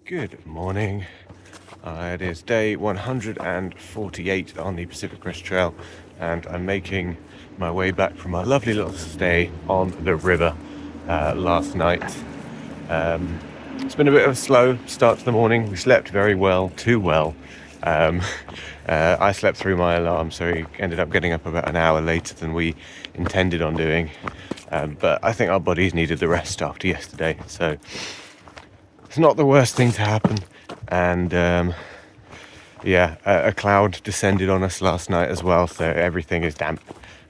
Good morning. It is day 148 on the Pacific Crest Trail, and I'm making my way back from our lovely little stay on the river last night. It's been a bit of a slow start to the morning. We slept very well, too well. I slept through my alarm, so we ended up getting up about an hour later than we intended on doing. But I think our bodies needed the rest after yesterday, so it's not the worst thing to happen. And a cloud descended on us last night as well, so everything is damp.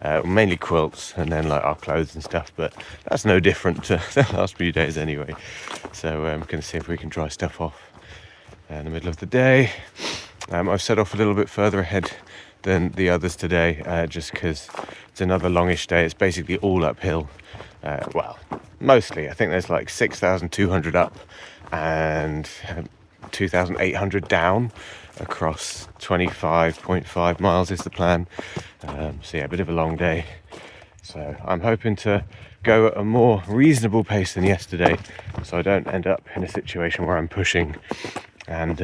Mainly quilts and then like our clothes and stuff, but that's no different to the last few days anyway. So I'm going to see if we can dry stuff off in the middle of the day. I've set off a little bit further ahead than the others today, just because it's another longish day. It's basically all uphill. Mostly. I think there's like 6,200 up and 2,800 down across 25.5 miles is the plan. A bit of a long day. So I'm hoping to go at a more reasonable pace than yesterday, so I don't end up in a situation where I'm pushing and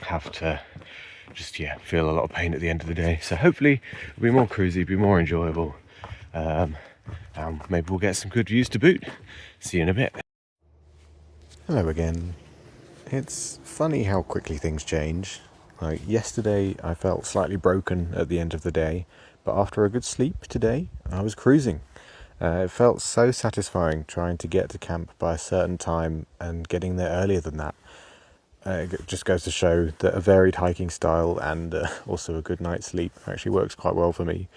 have to just feel a lot of pain at the end of the day. So hopefully it'll be more cruisy, be more enjoyable. Maybe we'll get some good views to boot. See you in a bit. Hello again. It's funny how quickly things change. Like yesterday I felt slightly broken at the end of the day, but after a good sleep today I was cruising. It felt so satisfying trying to get to camp by a certain time and getting there earlier than that. It just goes to show that a varied hiking style and also a good night's sleep actually works quite well for me.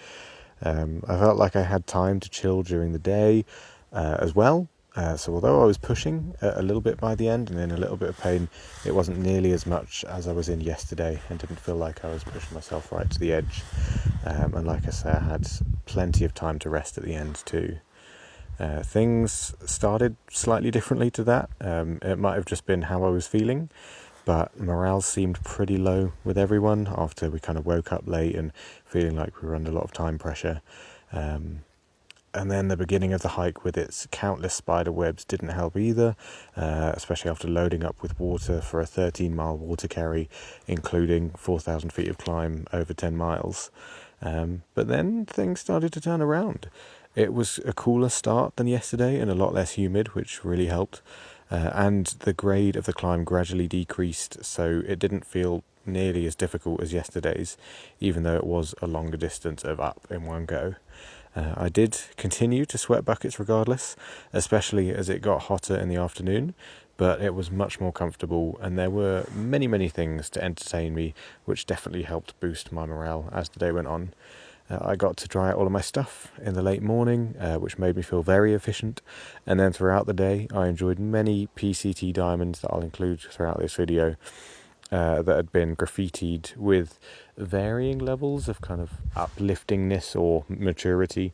I felt like I had time to chill during the day as well. So although I was pushing a little bit by the end and in a little bit of pain, it wasn't nearly as much as I was in yesterday and didn't feel like I was pushing myself right to the edge. And like I say, I had plenty of time to rest at the end too. Things started slightly differently to that. It might have just been how I was feeling, but morale seemed pretty low with everyone after we kind of woke up late and feeling like we were under a lot of time pressure. And then the beginning of the hike with its countless spider webs didn't help either, especially after loading up with water for a 13-mile water carry, including 4,000 feet of climb over 10 miles. But then things started to turn around. It was a cooler start than yesterday and a lot less humid, which really helped. And the grade of the climb gradually decreased, so it didn't feel nearly as difficult as yesterday's, even though it was a longer distance of up in one go. I did continue to sweat buckets regardless, especially as it got hotter in the afternoon, but it was much more comfortable, and there were many things to entertain me, which definitely helped boost my morale as the day went on. I got to try out all of my stuff in the late morning, which made me feel very efficient, and then throughout the day I enjoyed many PCT diamonds that I'll include throughout this video, that had been graffitied with varying levels of kind of upliftingness or maturity.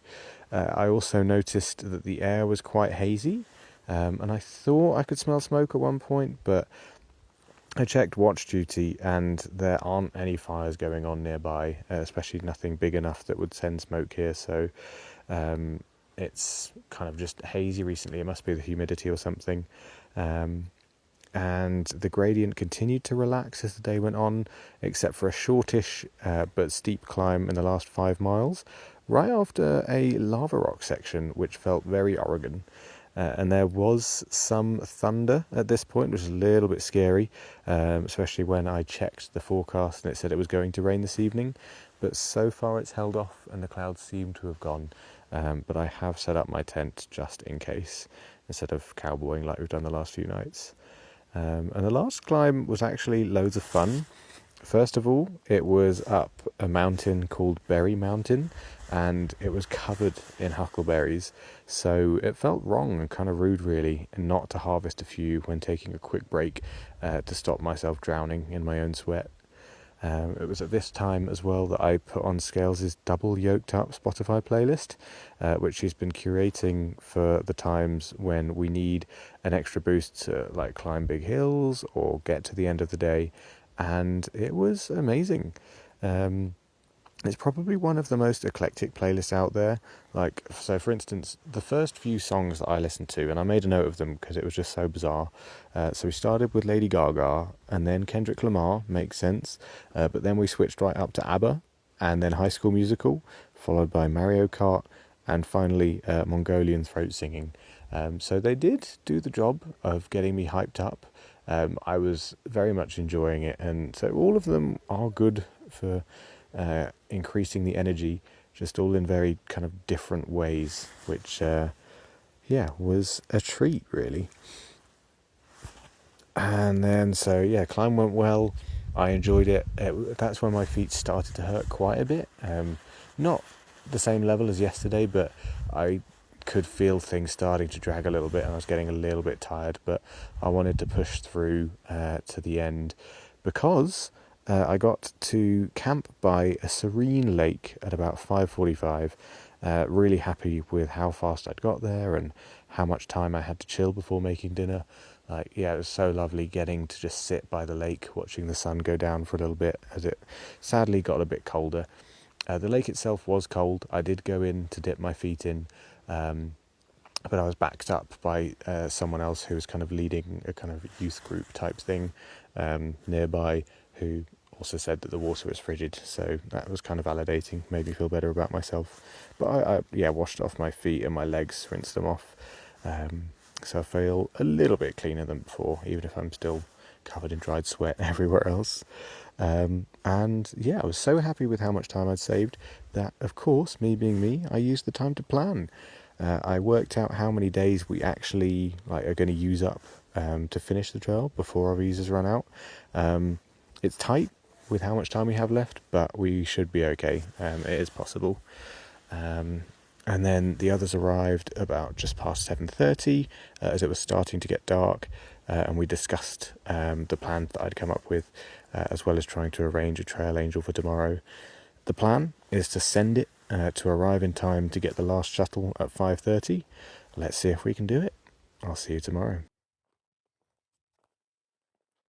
I also noticed that the air was quite hazy, and I thought I could smell smoke at one point, but I checked watch duty and there aren't any fires going on nearby, especially nothing big enough that would send smoke here, so it's kind of just hazy recently. It must be the humidity or something. And the gradient continued to relax as the day went on, except for a shortish but steep climb in the last 5 miles, right after a lava rock section, which felt very Oregon. And there was some thunder at this point, which was a little bit scary, especially when I checked the forecast and it said it was going to rain this evening. But so far it's held off and the clouds seem to have gone. But I have set up my tent just in case, instead of cowboying like we've done the last few nights. And the last climb was actually loads of fun. First of all, it was up a mountain called Berry Mountain, and it was covered in huckleberries, so it felt wrong and kind of rude really not to harvest a few when taking a quick break to stop myself drowning in my own sweat. It was at this time as well that I put on Scales' double yoked up Spotify playlist, which she's been curating for the times when we need an extra boost to like climb big hills or get to the end of the day, and it was amazing. It's probably one of the most eclectic playlists out there. Like, so for instance, the first few songs that I listened to, and I made a note of them because it was just so bizarre. So we started with Lady Gaga, and then Kendrick Lamar, makes sense. But then we switched right up to ABBA, and then High School Musical, followed by Mario Kart, and finally Mongolian throat singing. So they did do the job of getting me hyped up. I was very much enjoying it, and so all of them are good for increasing the energy, just all in very kind of different ways, which was a treat really. And then climb went well. I enjoyed it. That's when my feet started to hurt quite a bit. Not the same level as yesterday, but I could feel things starting to drag a little bit, and I was getting a little bit tired. But I wanted to push through to the end because I got to camp by a serene lake at about 5:45. Really happy with how fast I'd got there and how much time I had to chill before making dinner. It was so lovely getting to just sit by the lake, watching the sun go down for a little bit as it sadly got a bit colder. The lake itself was cold. I did go in to dip my feet in, but I was backed up by someone else who was kind of leading a kind of youth group type thing nearby, who also said that the water was frigid, so that was kind of validating, made me feel better about myself. But I washed off my feet and my legs, rinsed them off, so I feel a little bit cleaner than before, even if I'm still covered in dried sweat everywhere else. I was so happy with how much time I'd saved that, of course, me being me, I used the time to plan. I worked out how many days we actually are going to use up to finish the trail before our visas run out. It's tight with how much time we have left, but we should be okay. It is possible. And then the others arrived about just past 7:30 as it was starting to get dark, and we discussed the plan that I'd come up with, as well as trying to arrange a trail angel for tomorrow. The plan is to send it to arrive in time to get the last shuttle at 5:30. Let's see if we can do it. I'll see you tomorrow.